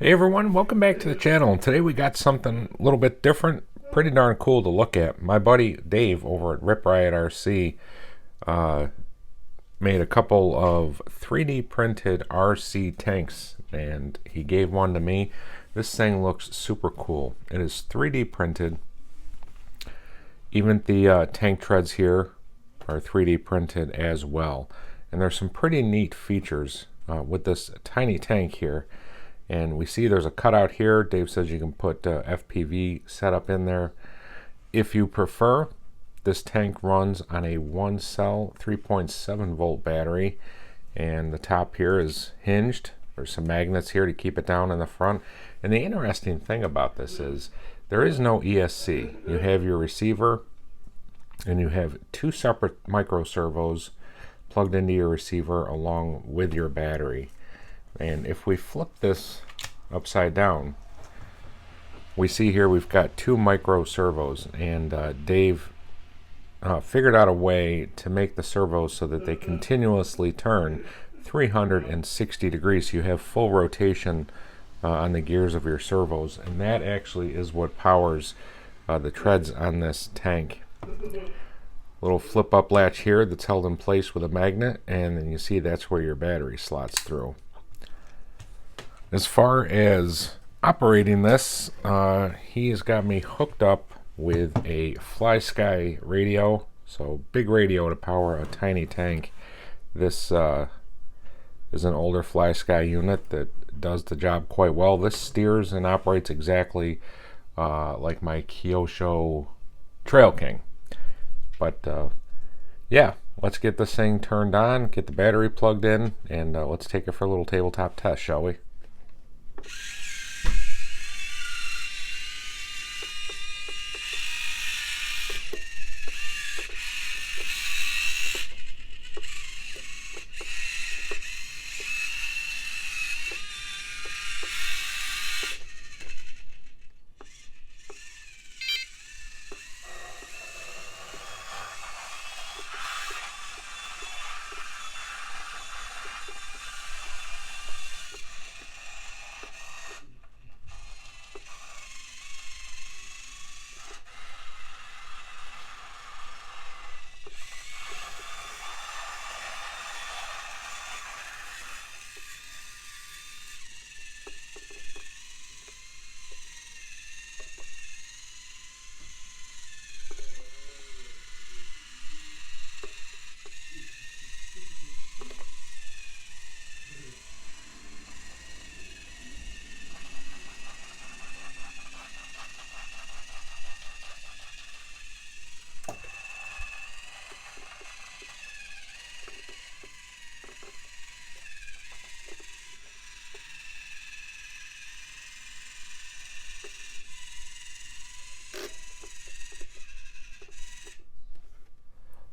Hey everyone, welcome back to the channel. Today we got something a little bit different, pretty darn cool to look at. My buddy Dave over at Rip Riot RC made a couple of 3D printed RC tanks, and he gave one to me. This thing looks super cool. It is 3D printed. Even the tank treads here are 3D printed as well. And there's some pretty neat features with this tiny tank here. And we see there's a cutout here. Dave says you can put FPV setup in there. If you prefer, this tank runs on a 1-cell 3.7 volt battery, and the top here is hinged. There's some magnets here to keep it down in the front. And the interesting thing about this is there is no ESC. You have your receiver, and you have two separate micro servos plugged into your receiver along with your battery. And if we flip this upside down, we see here we've got two micro servos, and Dave figured out a way to make the servos so that they continuously turn 360 degrees. So you have full rotation on the gears of your servos, and that actually is what powers the treads on this tank. Little flip up latch here that's held in place with a magnet, and then you see that's where your battery slots through. As far as operating this, he has got me hooked up with a FlySky radio, so big radio to power a tiny tank. This is an older FlySky unit that does the job quite well. This steers and operates exactly like my Kyosho Trail King. But yeah, let's get this thing turned on, get the battery plugged in, and let's take it for a little tabletop test, shall we?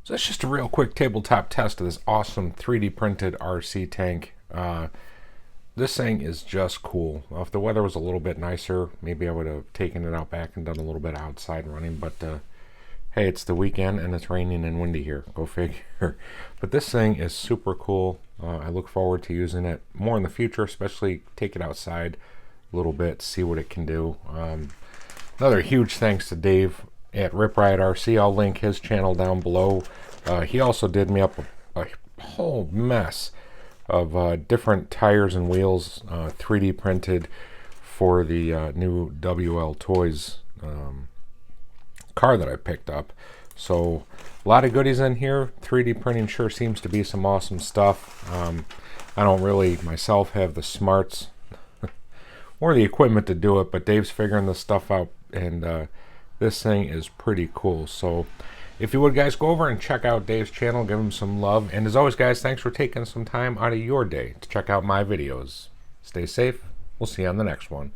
So that's just a real quick tabletop test of this awesome 3D printed RC tank. This thing is just cool. If the weather was a little bit nicer, maybe I would have taken it out back and done a little bit of outside running. But hey, it's the weekend and it's raining and windy here. Go figure. But this thing is super cool. I look forward to using it more in the future, especially take it outside a little bit, see what it can do. Another huge thanks to Dave at Rip Riot RC. I'll link his channel down below. He also did me up a whole mess of different tires and wheels 3D printed for the new WL Toys car that I picked up. So a lot of goodies in here. 3D printing sure seems to be some awesome stuff. I don't really myself have the smarts or the equipment to do it, but Dave's figuring this stuff out, and this thing is pretty cool. So if you would, guys, go over and check out Dave's channel, give him some love. And as always, guys, thanks for taking some time out of your day to check out my videos. Stay safe. We'll see you on the next one.